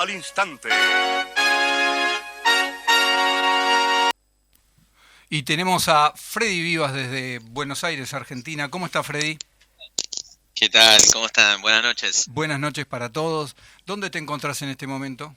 al instante. Y tenemos a Freddy Vivas desde Buenos Aires, Argentina. ¿Cómo está, Freddy? ¿Qué tal? ¿Cómo están? Buenas noches. Buenas noches para todos. ¿Dónde te encontrás en este momento?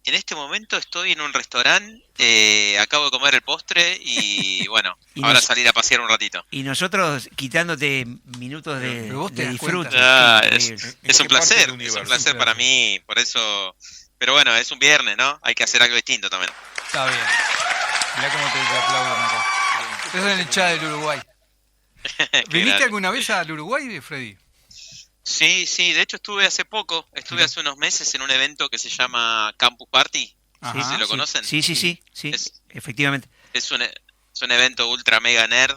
En este momento estoy en un restaurante, acabo de comer el postre y bueno, Y ahora nos- salir a pasear un ratito. Y nosotros quitándote minutos Pero vos te de das disfrute. Ah, Qué es, increíble. es un qué parte placer, del es un universo? placer para mí, por eso... Pero bueno, es un viernes, ¿no? Hay que hacer algo distinto también. Está bien. Mirá cómo te aplauden acá. Estás en el chat del Uruguay. Qué ¿Viniste grande. alguna vez al Uruguay, Freddy? Sí, de hecho estuve hace poco, estuve hace unos meses en un evento que se llama Campus Party, Ajá. no sé si lo Sí, conocen. sí, Es- efectivamente. Es un evento ultra mega nerd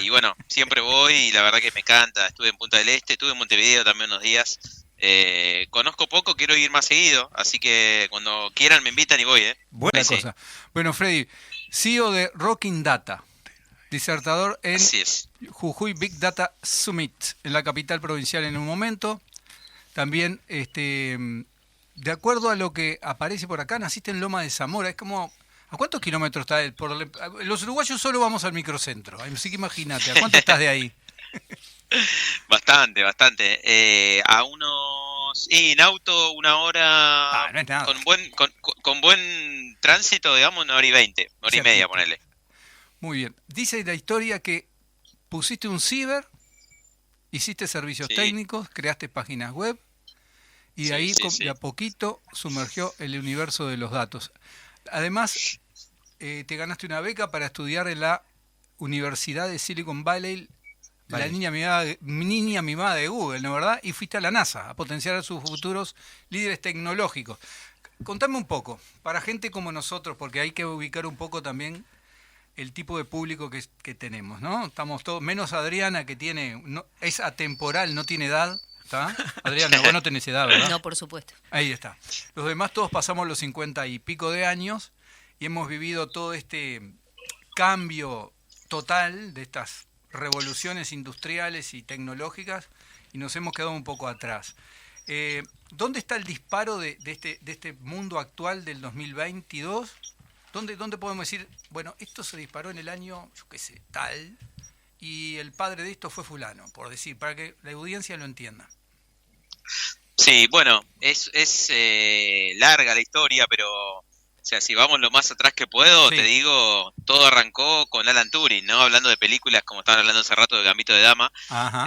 y bueno, siempre voy y la verdad que me encanta. Estuve en Punta del Este, estuve en Montevideo también unos días. Conozco poco, quiero ir más seguido, así que cuando quieran me invitan y voy, ¿eh? Buena Sí, cosa. Bueno, Freddy, CEO de Rocking Data, disertador en así es. Jujuy Big Data Summit, en la capital provincial en un momento. También, de acuerdo a lo que aparece por acá, naciste en Loma de Zamora. Es como, ¿a cuántos kilómetros está los uruguayos solo vamos al microcentro, así que imagínate, ¿a cuánto estás de ahí? Bastante. A unos... Y en auto una hora... Ah, no es nada. Con buen tránsito, digamos, 1 hora y 20, 1 hora y media, Cerquita. ponele. Muy bien. Dice la historia que pusiste un ciber, hiciste servicios Sí. técnicos, creaste páginas web y de Sí, ahí sí. de a poquito sumergió el universo de los datos. Además, te ganaste una beca para estudiar en la Universidad de Silicon Valley, la Vale. niña mimada de Google, ¿no verdad? Y fuiste a la NASA a potenciar a sus futuros líderes tecnológicos. Contame un poco, para gente como nosotros, porque hay que ubicar un poco también el tipo de público que tenemos, ¿no? Estamos todos, menos Adriana, que tiene, es atemporal, no tiene edad, ¿está? Adriana, vos no tenés edad, ¿verdad? No, por supuesto. Ahí está. Los demás todos pasamos los 50 y pico de años y hemos vivido todo este cambio total de estas revoluciones industriales y tecnológicas y nos hemos quedado un poco atrás. ¿Dónde está el disparo de este mundo actual del 2022? ¿Dónde podemos decir, bueno, esto se disparó en el año, yo qué sé, tal, y el padre de esto fue fulano, por decir, para que la audiencia lo entienda? Sí, bueno, es larga la historia, pero o sea, si vamos lo más atrás que puedo, Sí. te digo, todo arrancó con Alan Turing, ¿no? Hablando de películas, como estaban hablando hace rato de Gambito de Dama. Ajá.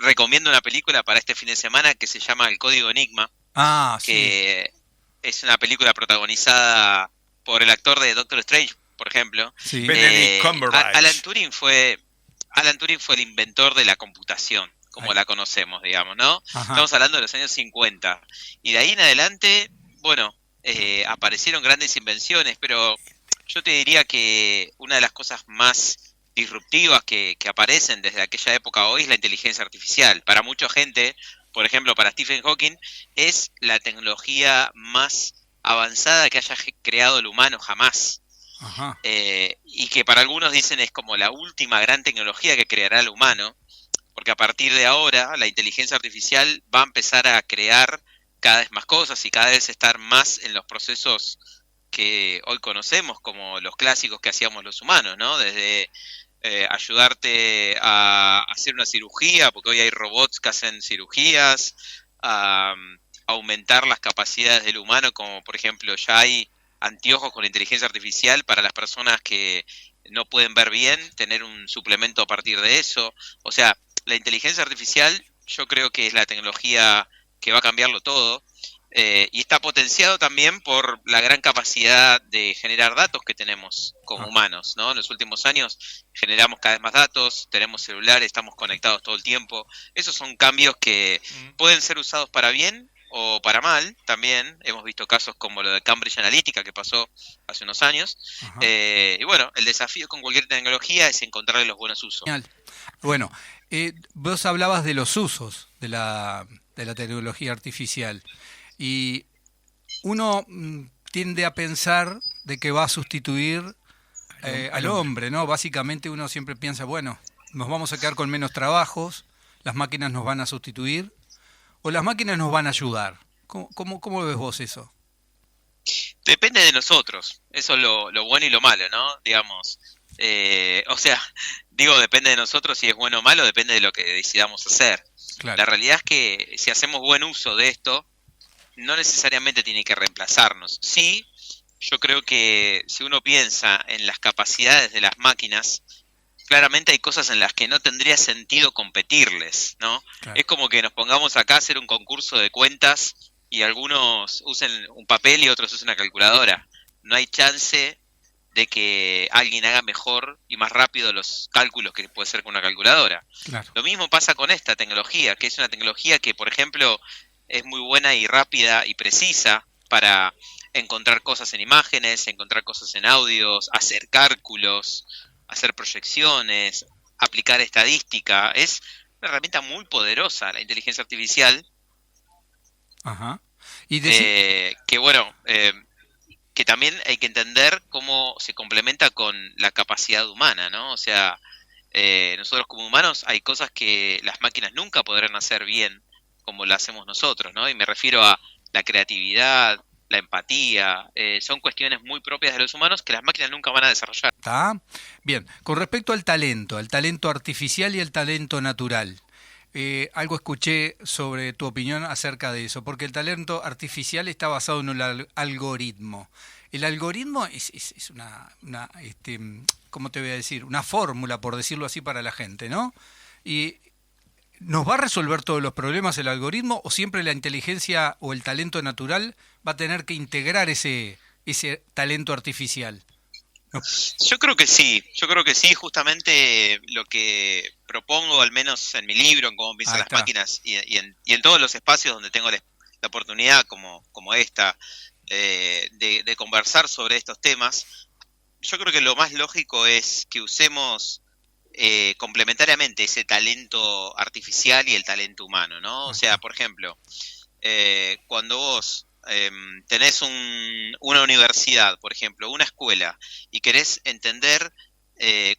Recomiendo una película para este fin de semana que se llama El Código Enigma, Ah, sí. que es una película protagonizada por el actor de Doctor Strange, por ejemplo. Sí. Benedict Cumberbatch. Alan Turing fue el inventor de la computación, como Ahí. la conocemos, digamos, ¿no? Ajá. Estamos hablando de los años 50. Y de ahí en adelante, bueno, aparecieron grandes invenciones, pero yo te diría que una de las cosas más disruptivas que aparecen desde aquella época a hoy es la inteligencia artificial. Para mucha gente, por ejemplo, para Stephen Hawking, es la tecnología más avanzada que haya creado el humano jamás. Ajá. Y que para algunos dicen es como la última gran tecnología que creará el humano, porque a partir de ahora la inteligencia artificial va a empezar a crear cada vez más cosas y cada vez estar más en los procesos que hoy conocemos como los clásicos que hacíamos los humanos, ¿no? Desde ayudarte a hacer una cirugía, porque hoy hay robots que hacen cirugías, a aumentar las capacidades del humano, como por ejemplo ya hay anteojos con inteligencia artificial para las personas que no pueden ver bien, tener un suplemento a partir de eso. O sea, la inteligencia artificial yo creo que es la tecnología que va a cambiarlo todo, y está potenciado también por la gran capacidad de generar datos que tenemos como humanos, ¿no? En los últimos años generamos cada vez más datos, tenemos celulares, estamos conectados todo el tiempo. Esos son cambios que pueden ser usados para bien o para mal también. Hemos visto casos como lo de Cambridge Analytica que pasó hace unos años. Y bueno, el desafío con cualquier tecnología es encontrarle los buenos usos. Genial. Bueno, vos hablabas de los usos de la tecnología artificial y uno tiende a pensar de que va a sustituir al hombre, ¿no? Básicamente uno siempre piensa, bueno, nos vamos a quedar con menos trabajos, las máquinas nos van a sustituir o las máquinas nos van a ayudar. ¿Cómo ves vos eso? Depende de nosotros, eso es lo bueno y lo malo, ¿no? Digamos, o sea, digo depende de nosotros si es bueno o malo, depende de lo que decidamos hacer. Claro, La realidad es que si hacemos buen uso de esto, no necesariamente tiene que reemplazarnos. Sí, yo creo que si uno piensa en las capacidades de las máquinas, claramente hay cosas en las que no tendría sentido competirles, ¿no? claro. Es como que nos pongamos acá a hacer un concurso de cuentas y algunos usen un papel y otros usen una calculadora. No hay chance de que alguien haga mejor y más rápido los cálculos que puede ser con una calculadora. Claro. Lo mismo pasa con esta tecnología, que es una tecnología que, por ejemplo, es muy buena y rápida y precisa para encontrar cosas en imágenes, encontrar cosas en audios, hacer cálculos, hacer proyecciones, aplicar estadística. Es una herramienta muy poderosa, la inteligencia artificial, Ajá. Y decir, que bueno, que también hay que entender cómo se complementa con la capacidad humana, ¿no? O sea, nosotros como humanos hay cosas que las máquinas nunca podrán hacer bien como la hacemos nosotros, ¿no? Y me refiero a la creatividad, la empatía, son cuestiones muy propias de los humanos que las máquinas nunca van a desarrollar. ¿está? Bien, con respecto al talento artificial y el talento natural. Algo escuché sobre tu opinión acerca de eso, porque el talento artificial está basado en un algoritmo. El algoritmo es ¿cómo te voy a decir? Una fórmula, por decirlo así, para la gente, ¿no? Y ¿nos va a resolver todos los problemas el algoritmo o siempre la inteligencia o el talento natural va a tener que integrar ese talento artificial? No. Yo creo que sí, justamente lo que propongo, al menos en mi libro, en cómo piensan Ahí las está. máquinas y en todos los espacios donde tengo la oportunidad, como esta, de conversar sobre estos temas, yo creo que lo más lógico es que usemos complementariamente ese talento artificial y el talento humano, ¿no? O Ahí sea, está. por ejemplo, cuando vos tenés una universidad, por ejemplo, una escuela, y querés entender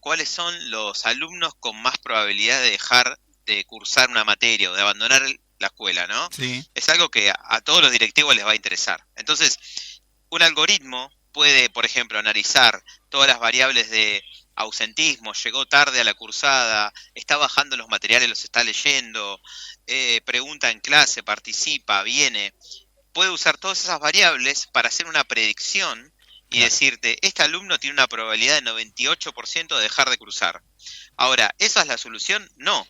cuáles son los alumnos con más probabilidad de dejar de cursar una materia o de abandonar la escuela, ¿no? Sí, Es algo que a todos los directivos les va a interesar. Entonces, un algoritmo puede, por ejemplo, analizar todas las variables de ausentismo, llegó tarde a la cursada, está bajando los materiales, los está leyendo, pregunta en clase, participa, viene. Puede usar todas esas variables para hacer una predicción y claro. decirte, este alumno tiene una probabilidad de 98% de dejar de cursar. Ahora, ¿esa es la solución? No.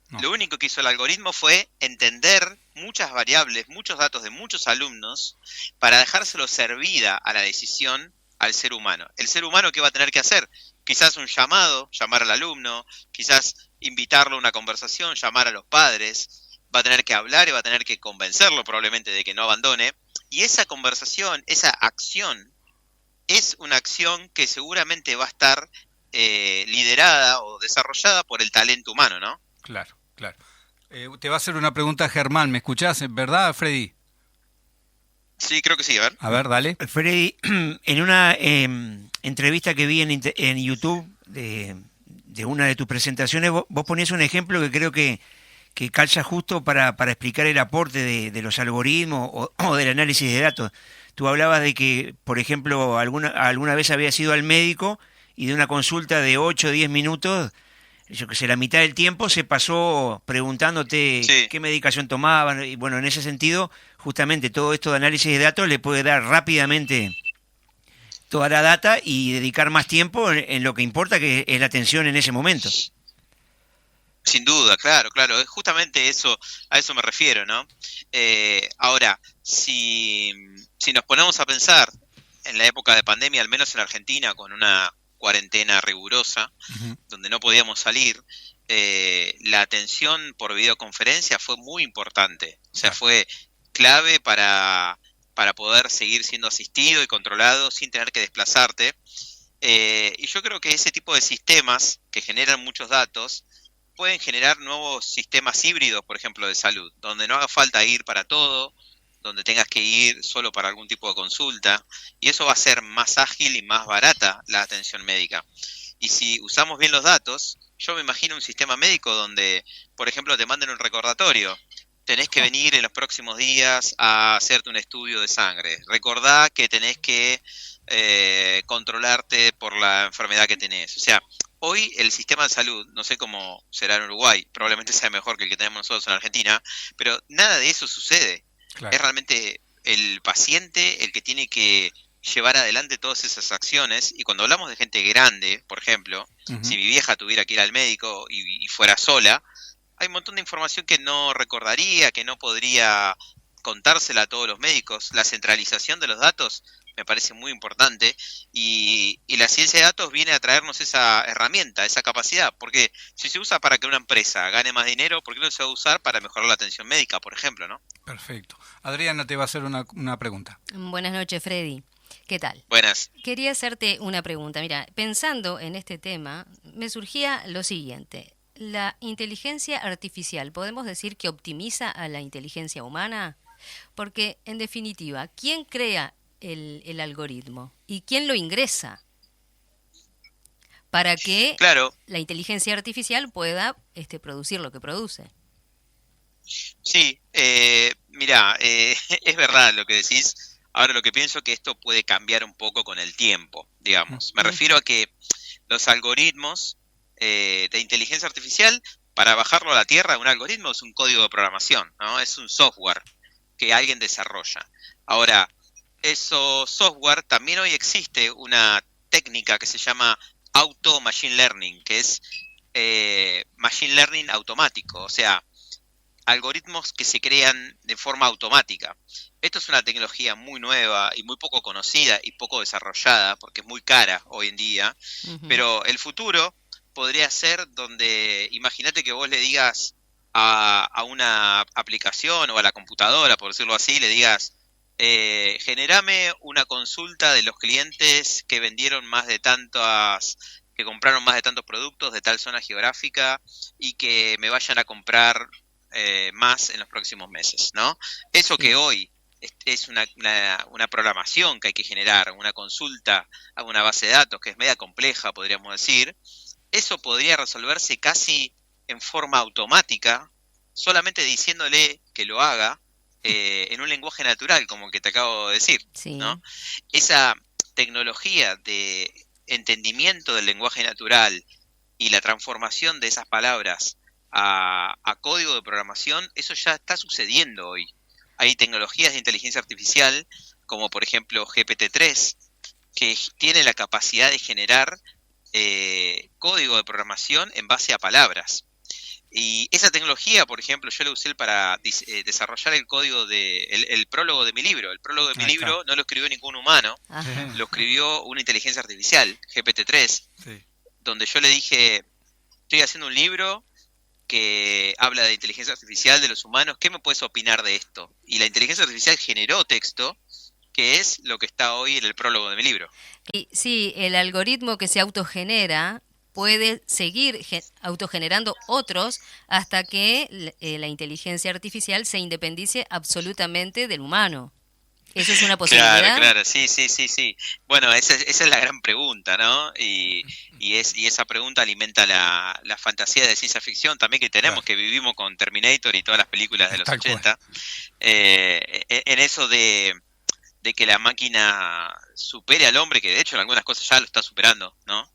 No, Lo único que hizo el algoritmo fue entender muchas variables, muchos datos de muchos alumnos para dejárselo servida a la decisión al ser humano. El ser humano, ¿qué va a tener que hacer? Quizás un llamado, llamar al alumno, quizás invitarlo a una conversación, llamar a los padres, va a tener que hablar y va a tener que convencerlo probablemente de que no abandone. Y esa conversación, esa acción, es una acción que seguramente va a estar liderada o desarrollada por el talento humano, ¿no? claro, claro. Te va a hacer una pregunta Germán, ¿me escuchás? ¿Verdad, Freddy? Sí, creo que sí, a ver. A ver, dale. Freddy, en una entrevista que vi en YouTube de una de tus presentaciones, vos ponías un ejemplo que creo que calza justo para explicar el aporte de los algoritmos o del análisis de datos. Tú hablabas de que, por ejemplo, alguna vez habías ido al médico y de una consulta de 8 o 10 minutos, yo que sé, la mitad del tiempo se pasó preguntándote Sí, qué medicación tomaban. Y bueno, en ese sentido, justamente todo esto de análisis de datos le puede dar rápidamente toda la data y dedicar más tiempo en lo que importa, que es la atención en ese momento. sin duda, claro, claro. Es justamente eso, a eso me refiero, ¿no? Ahora, si nos ponemos a pensar en la época de pandemia, al menos en Argentina, con una cuarentena rigurosa, Ujú. donde no podíamos salir, la atención por videoconferencia fue muy importante. O sea, Claro, fue clave para poder seguir siendo asistido y controlado sin tener que desplazarte. Y yo creo que ese tipo de sistemas que generan muchos datos pueden generar nuevos sistemas híbridos, por ejemplo, de salud, donde no haga falta ir para todo, donde tengas que ir solo para algún tipo de consulta, y eso va a ser más ágil y más barata la atención médica. Y si usamos bien los datos, yo me imagino un sistema médico donde, por ejemplo, te manden un recordatorio. tenés que venir en los próximos días a hacerte un estudio de sangre. Recordá que tenés que controlarte por la enfermedad que tenés. O sea, hoy el sistema de salud, no sé cómo será en Uruguay, probablemente sea mejor que el que tenemos nosotros en Argentina, pero nada de eso sucede. Claro. Es realmente el paciente el que tiene que llevar adelante todas esas acciones. Y cuando hablamos de gente grande, por ejemplo, si mi vieja tuviera que ir al médico y fuera sola, hay un montón de información que no recordaría, que no podría contársela a todos los médicos. La centralización de los datos me parece muy importante y la ciencia de datos viene a traernos esa herramienta, esa capacidad, porque si se usa para que una empresa gane más dinero, ¿por qué no se va a usar para mejorar la atención médica, por ejemplo, ¿no? Perfecto. Adriana te va a hacer una pregunta. Buenas noches, Freddy. ¿Qué tal? Buenas. Quería hacerte una pregunta. Mira, pensando en este tema, me surgía lo siguiente. ¿La inteligencia artificial podemos decir que optimiza a la inteligencia humana? Porque, en definitiva, ¿quién crea el algoritmo? ¿Y quién lo ingresa? Para que Claro. la inteligencia artificial pueda producir lo que produce. Sí, mira, es verdad lo que decís. Ahora lo que pienso es que esto puede cambiar un poco con el tiempo, digamos. Me refiero a que los algoritmos de inteligencia artificial, para bajarlo a la tierra, un algoritmo es un código de programación, ¿no? Es un software que alguien desarrolla. Ahora, esos software, también hoy existe una técnica que se llama auto machine learning, que es machine learning automático, o sea, algoritmos que se crean de forma automática. Esto es una tecnología muy nueva y muy poco conocida y poco desarrollada porque es muy cara hoy en día, pero el futuro podría ser donde, imagínate que vos le digas a una aplicación o a la computadora, por decirlo así, le digas, generame una consulta de los clientes que vendieron más de tantas, que compraron más de tantos productos de tal zona geográfica y que me vayan a comprar más en los próximos meses, ¿no? Eso que hoy es una programación que hay que generar, una consulta a una base de datos que es media compleja, podríamos decir, eso podría resolverse casi en forma automática, solamente diciéndole que lo haga en un lenguaje natural, como el que te acabo de decir, ¿no? Esa tecnología de entendimiento del lenguaje natural y la transformación de esas palabras a código de programación, eso ya está sucediendo hoy. Hay tecnologías de inteligencia artificial, como por ejemplo GPT-3, que tiene la capacidad de generar código de programación en base a palabras. Y esa tecnología, por ejemplo, yo la usé para desarrollar el código el prólogo de mi libro. El prólogo de mi libro no lo escribió ningún humano, lo escribió una inteligencia artificial, GPT-3, donde yo le dije, estoy haciendo un libro que habla de inteligencia artificial, de los humanos, ¿qué me puedes opinar de esto? Y la inteligencia artificial generó texto, que es lo que está hoy en el prólogo de mi libro. Y sí, el algoritmo que se autogenera puede seguir autogenerando otros hasta que la inteligencia artificial se independice absolutamente del humano. ¿Eso es una posibilidad? Claro, sí. Bueno, esa es la gran pregunta, ¿no? Y esa pregunta alimenta la fantasía de ciencia ficción también que tenemos, que vivimos con Terminator y todas las películas de los 80. En eso de que la máquina supere al hombre, que de hecho en algunas cosas ya lo está superando, ¿no?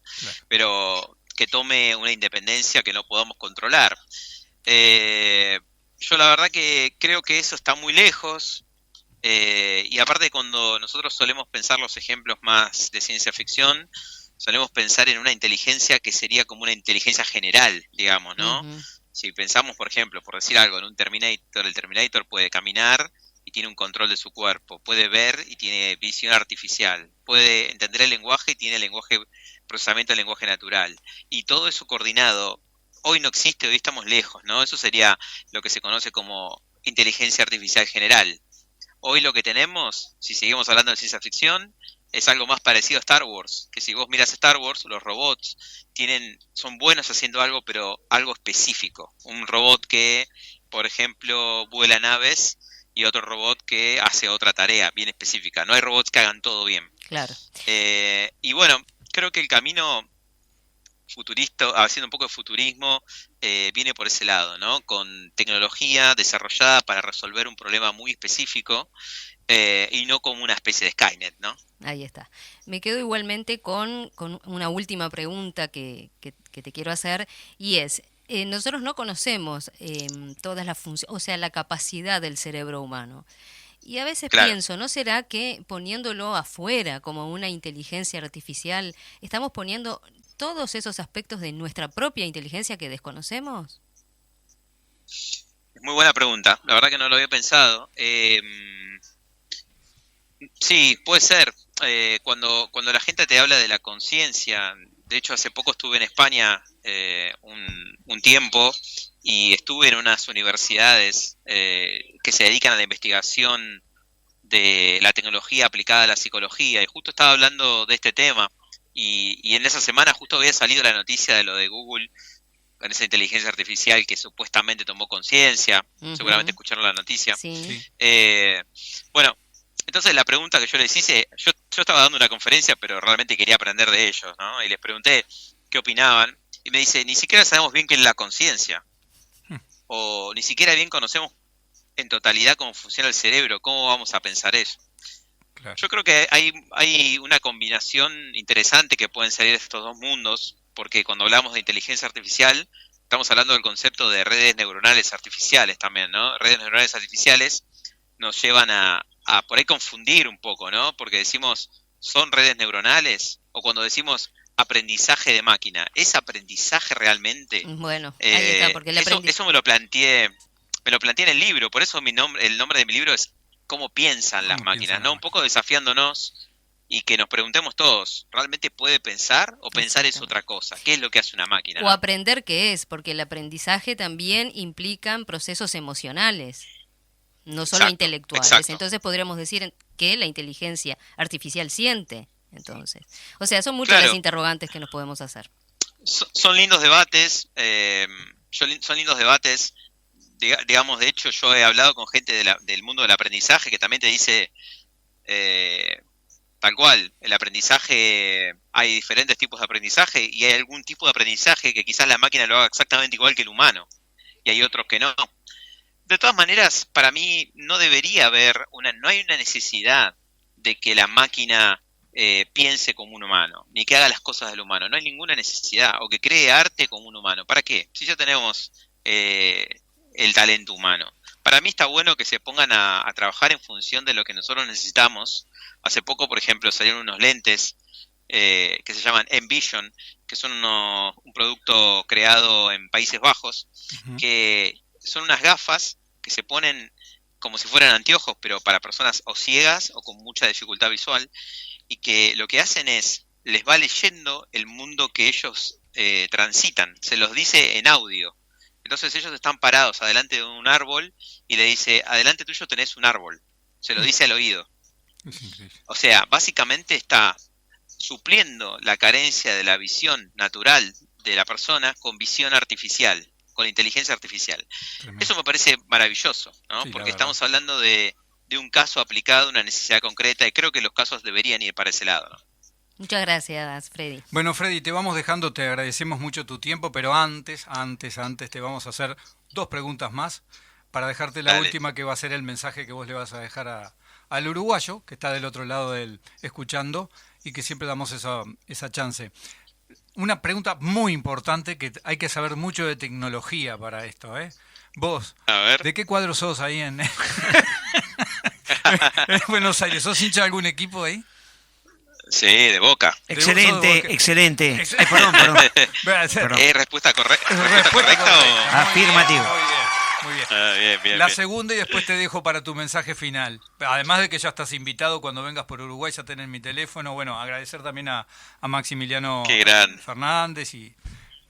Pero que tome una independencia que no podamos controlar. Yo la verdad que creo que eso está muy lejos. Y aparte, cuando nosotros solemos pensar los ejemplos más de ciencia ficción, solemos pensar en una inteligencia que sería como una inteligencia general, digamos, ¿no? Si pensamos, por ejemplo, por decir algo, en un Terminator, el Terminator puede caminar y tiene un control de su cuerpo, puede ver y tiene visión artificial, puede entender el lenguaje y tiene procesamiento del lenguaje natural, y todo eso coordinado. Hoy no existe, hoy estamos lejos, ¿no? Eso sería lo que se conoce como inteligencia artificial general. Hoy lo que tenemos, si seguimos hablando de ciencia ficción, es algo más parecido a Star Wars, que si vos miras Star Wars, los robots son buenos haciendo algo, pero algo específico. Un robot que, por ejemplo, vuela naves, y otro robot que hace otra tarea bien específica. No hay robots que hagan todo bien. Claro. Y bueno, creo que el camino futurista, haciendo un poco de futurismo, viene por ese lado, ¿no? Con tecnología desarrollada para resolver un problema muy específico, y no como una especie de Skynet, ¿no? Ahí está. Me quedo igualmente con una última pregunta que te quiero hacer, y es, nosotros no conocemos todas las funciones, o sea, la capacidad del cerebro humano. Y a veces Claro. pienso, ¿no será que poniéndolo afuera como una inteligencia artificial, estamos poniendo todos esos aspectos de nuestra propia inteligencia que desconocemos? Muy buena pregunta, la verdad que no lo había pensado. Sí, puede ser. Cuando la gente te habla de la conciencia, de hecho hace poco estuve en España un tiempo y estuve en unas universidades que se dedican a la investigación de la tecnología aplicada a la psicología, y justo estaba hablando de este tema, y en esa semana justo había salido la noticia de lo de Google con esa inteligencia artificial que supuestamente tomó conciencia. Seguramente Ujú. escucharon la noticia. Sí. Sí. Bueno, entonces la pregunta que yo les hice, yo estaba dando una conferencia, pero realmente quería aprender de ellos, ¿no? Y les pregunté qué opinaban, y me dice, ni siquiera sabemos bien qué es la conciencia, o ni siquiera bien conocemos en totalidad cómo funciona el cerebro, cómo vamos a pensar eso. Claro. Yo creo que hay una combinación interesante que pueden salir de estos dos mundos, porque cuando hablamos de inteligencia artificial, estamos hablando del concepto de redes neuronales artificiales también, ¿no? Redes neuronales artificiales nos llevan a por ahí confundir un poco, ¿no? Porque decimos, ¿son redes neuronales? O cuando decimos aprendizaje de máquina, ¿es aprendizaje realmente? Bueno, ahí está, porque el Eso me lo planteé en el libro, por eso el nombre de mi libro es ¿Cómo piensan las ¿Cómo máquinas? piensan las ¿No? Un poco desafiándonos, y que nos preguntemos todos, ¿realmente puede pensar o pensar es otra cosa? ¿Qué es lo que hace una máquina? O ¿no? aprender qué es, porque el aprendizaje también implican procesos emocionales, no solo Exacto, intelectuales. exacto. Entonces podríamos decir que la inteligencia artificial siente, entonces. O sea, son muchas las Claro. interrogantes que nos podemos hacer. Son lindos debates, son lindos debates, digamos, de hecho yo he hablado con gente del mundo del aprendizaje que también te dice, tal cual, el aprendizaje, hay diferentes tipos de aprendizaje, y hay algún tipo de aprendizaje que quizás la máquina lo haga exactamente igual que el humano, y hay otros que no. De todas maneras, para mí no debería haber no hay una necesidad de que la máquina piense como un humano, ni que haga las cosas del humano. No hay ninguna necesidad, o que cree arte como un humano. ¿Para qué? Si ya tenemos el talento humano. Para mí está bueno que se pongan a trabajar en función de lo que nosotros necesitamos. Hace poco, por ejemplo, salieron unos lentes que se llaman Envision, que son un producto creado en Países Bajos, Ujú. que son unas gafas que se ponen como si fueran anteojos, pero para personas o ciegas o con mucha dificultad visual, y que lo que hacen es, les va leyendo el mundo que ellos transitan, se los dice en audio. Entonces ellos están parados adelante de un árbol y le dice, adelante tuyo tenés un árbol, se lo dice al oído. Es increíble. O sea, básicamente está supliendo la carencia de la visión natural de la persona con visión artificial, con inteligencia artificial. Tremendo. Eso me parece maravilloso, ¿no? Sí, la Porque verdad. estamos hablando de un caso aplicado, una necesidad concreta, y creo que los casos deberían ir para ese lado, ¿no? Muchas gracias, Freddy. Bueno, Freddy, te vamos dejando, te agradecemos mucho tu tiempo, pero antes te vamos a hacer 2 preguntas más para dejarte la Dale. última, que va a ser el mensaje que vos le vas a dejar al uruguayo, que está del otro lado del escuchando, y que siempre damos esa chance. Una pregunta muy importante, que hay que saber mucho de tecnología para esto, ¿eh? Vos, A ver. ¿de qué cuadro sos ahí en Buenos Aires? ¿Sos hincha de algún equipo ahí? Sí, de Boca. Excelente, Boca. excelente. Ex- Ay, perdón. Perdón. ¿Es respuesta correcta? Respuesta correcta. Muy Afirmativo. bien, muy bien, muy bien. Ah, bien. La segunda, y después te dejo para tu mensaje final. Además de que ya estás invitado cuando vengas por Uruguay, ya tenés mi teléfono. Bueno, agradecer también a Maximiliano Qué gran. Fernández y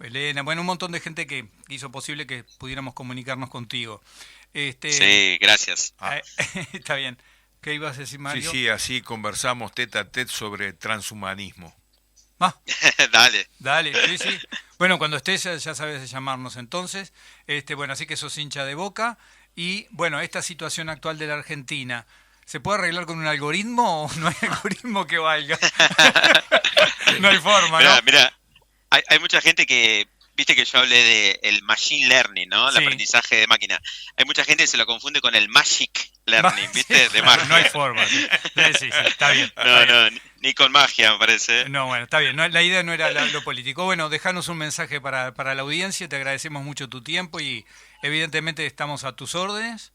Elena. Bueno, un montón de gente que hizo posible que pudiéramos comunicarnos contigo. Sí, gracias. Está bien. ¿Qué ibas a decir, Mario? Sí, así conversamos tete a tete sobre transhumanismo. Ah, Dale. dale, sí. Bueno, cuando estés ya sabes de llamarnos entonces. Bueno, así que sos hincha de Boca. Y bueno, esta situación actual de la Argentina, ¿se puede arreglar con un algoritmo o no hay algoritmo que valga? No hay forma, ¿no? Mirá, hay mucha gente que, viste que yo hablé de el machine learning, ¿no? El Sí. aprendizaje de máquina. Hay mucha gente que se lo confunde con el magic learning, ¿viste? De magia. No hay forma. Sí, sí, está bien. está No, bien. no, ni con magia, me parece. No, bueno, está bien. La idea no era lo político. Bueno, dejanos un mensaje para la audiencia. Te agradecemos mucho tu tiempo y evidentemente estamos a tus órdenes.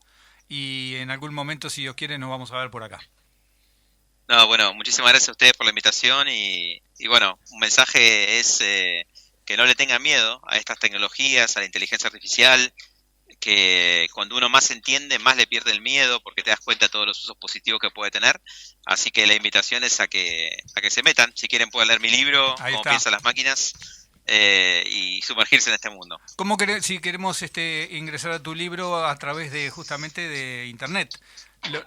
Y en algún momento, si Dios quiere, nos vamos a ver por acá. No, bueno, muchísimas gracias a ustedes por la invitación y bueno, un mensaje es que no le tengan miedo a estas tecnologías, a la inteligencia artificial, que cuando uno más entiende, más le pierde el miedo porque te das cuenta de todos los usos positivos que puede tener. Así que la invitación es a que se metan. Si quieren pueden leer mi libro, Ahí Cómo está. piensan las máquinas, y sumergirse en este mundo. Si queremos ingresar a tu libro a través de justamente de internet,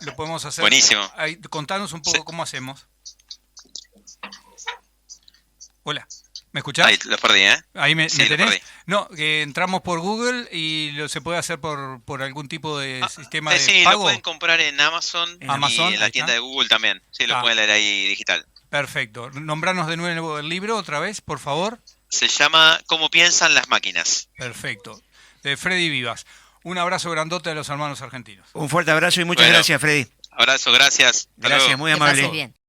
lo podemos hacer. Buenísimo. Contanos un poco Sí. cómo hacemos. Hola, ¿me escuchás? Ahí los perdí, ¿eh? Ahí me Sí, lo tenés. perdí. No, que entramos por Google y se puede hacer por algún tipo de sistema de Sí, pago. lo pueden comprar en Amazon, En y Amazon, en la ahí tienda está. de Google también. Sí, lo Ah. pueden leer ahí digital. Perfecto. Nombranos de nuevo el libro otra vez, por favor. Se llama Cómo piensan las máquinas. Perfecto. De Freddy Vivas. Un abrazo grandote a los hermanos argentinos. Un fuerte abrazo y muchas Bueno. gracias, Freddy. Abrazo, gracias. Hasta Gracias, luego. muy Que pases amable. bien.